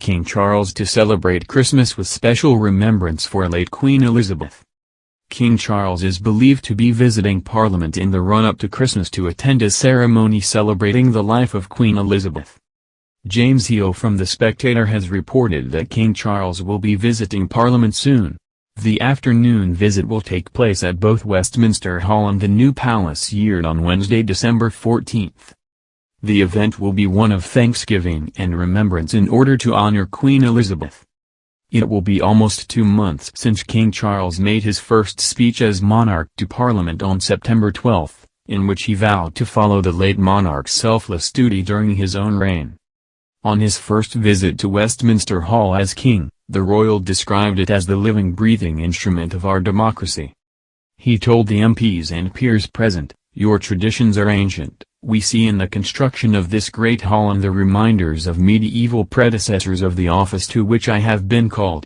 King Charles to celebrate Christmas with special remembrance for late Queen Elizabeth. King Charles is believed to be visiting Parliament in the run-up to Christmas to attend a ceremony celebrating the life of Queen Elizabeth. James Heo from The Spectator has reported that King Charles will be visiting Parliament soon. The afternoon visit will take place at both Westminster Hall and the New Palace Yard on Wednesday, December 14th. The event will be one of thanksgiving and remembrance in order to honor Queen Elizabeth. It will be almost 2 months since King Charles made his first speech as monarch to Parliament on September 12, in which he vowed to follow the late monarch's selfless duty during his own reign. On his first visit to Westminster Hall as king, the royal described it as the living breathing instrument of our democracy. He told the MPs and peers present, "Your traditions are ancient. We see in the construction of this great hall and the reminders of medieval predecessors of the office to which I have been called."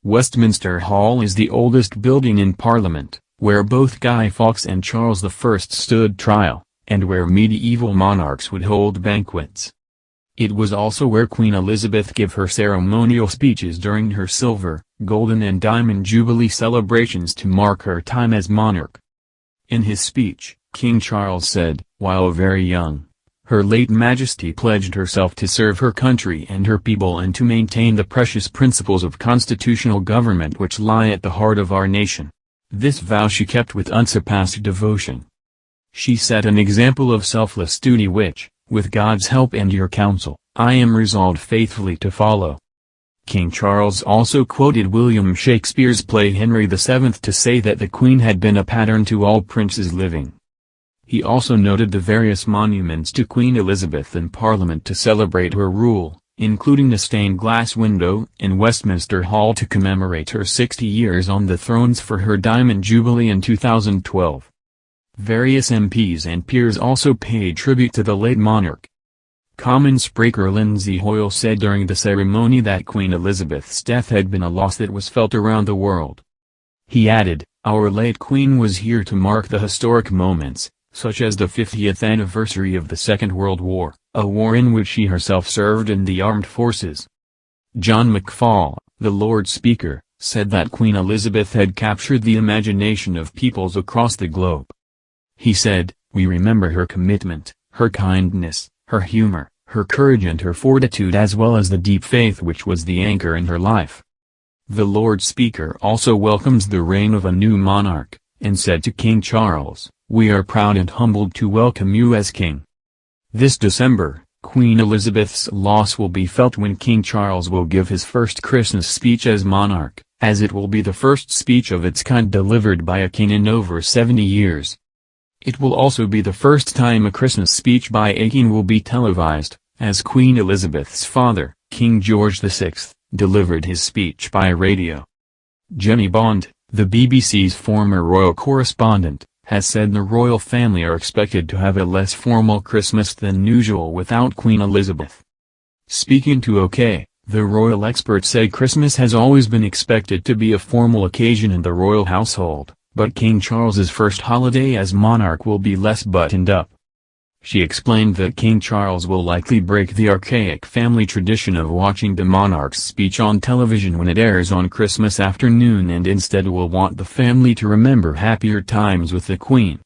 Westminster Hall is the oldest building in Parliament, where both Guy Fawkes and Charles I stood trial, and where medieval monarchs would hold banquets. It was also where Queen Elizabeth gave her ceremonial speeches during her silver, golden and diamond jubilee celebrations to mark her time as monarch. In his speech, King Charles said, "While very young, Her late Majesty pledged herself to serve her country and her people and to maintain the precious principles of constitutional government which lie at the heart of our nation. This vow she kept with unsurpassed devotion. She set an example of selfless duty which, with God's help and your counsel, I am resolved faithfully to follow." King Charles also quoted William Shakespeare's play Henry VII to say that the Queen had been a pattern to all princes living. He also noted the various monuments to Queen Elizabeth in Parliament to celebrate her rule, including the stained glass window in Westminster Hall to commemorate her 60 years on the thrones for her Diamond Jubilee in 2012. Various MPs and peers also paid tribute to the late monarch. Commons Speaker Lindsay Hoyle said during the ceremony that Queen Elizabeth's death had been a loss that was felt around the world. He added, "Our late Queen was here to mark the historic moments, such as the 50th anniversary of the Second World War, a war in which she herself served in the armed forces." John McFall, the Lord Speaker, said that Queen Elizabeth had captured the imagination of peoples across the globe. He said, "We remember her commitment, her kindness, her humor, her courage and her fortitude as well as the deep faith which was the anchor in her life." The Lord Speaker also welcomes the reign of a new monarch, and said to King Charles, "We are proud and humbled to welcome you as king." This December, Queen Elizabeth's loss will be felt when King Charles will give his first Christmas speech as monarch, as it will be the first speech of its kind delivered by a king in over 70 years. It will also be the first time a Christmas speech by a king will be televised, as Queen Elizabeth's father, King George VI, delivered his speech by radio. Jenny Bond, the BBC's former royal correspondent, has said the royal family are expected to have a less formal Christmas than usual without Queen Elizabeth. Speaking to OK, the royal expert said Christmas has always been expected to be a formal occasion in the royal household, but King Charles's first holiday as monarch will be less buttoned up. She explained that King Charles will likely break the archaic family tradition of watching the monarch's speech on television when it airs on Christmas afternoon and instead will want the family to remember happier times with the Queen.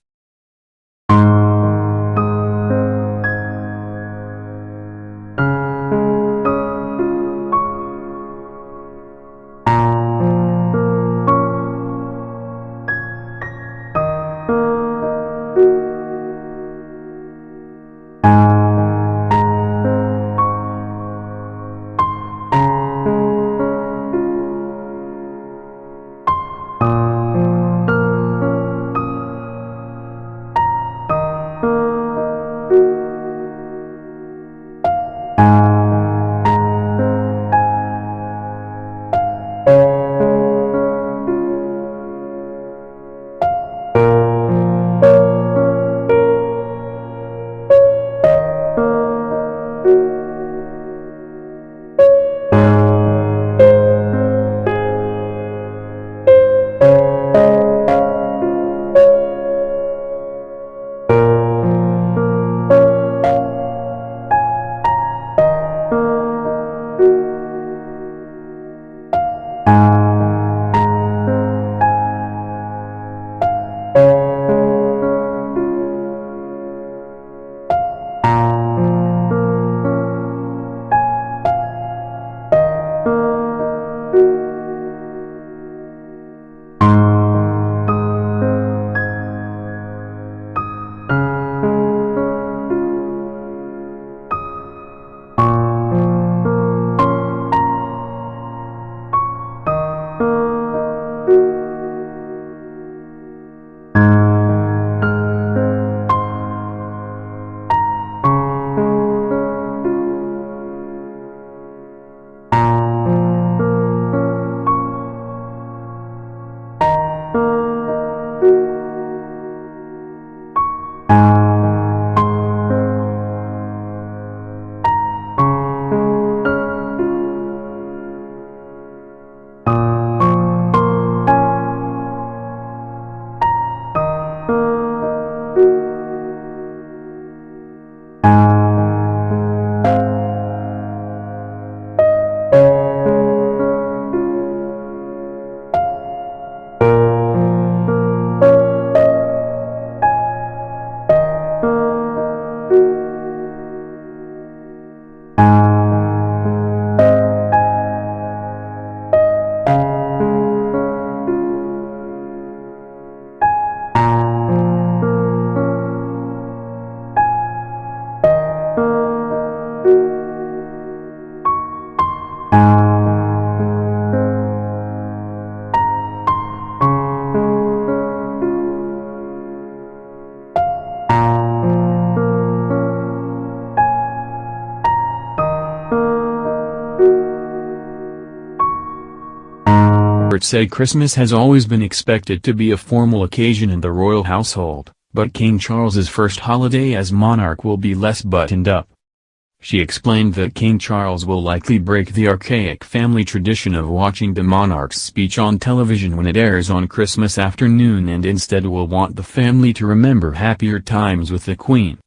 Said Christmas has always been expected to be a formal occasion in the royal household, but King Charles's first holiday as monarch will be less buttoned up. She explained that King Charles will likely break the archaic family tradition of watching the monarch's speech on television when it airs on Christmas afternoon and instead will want the family to remember happier times with the Queen.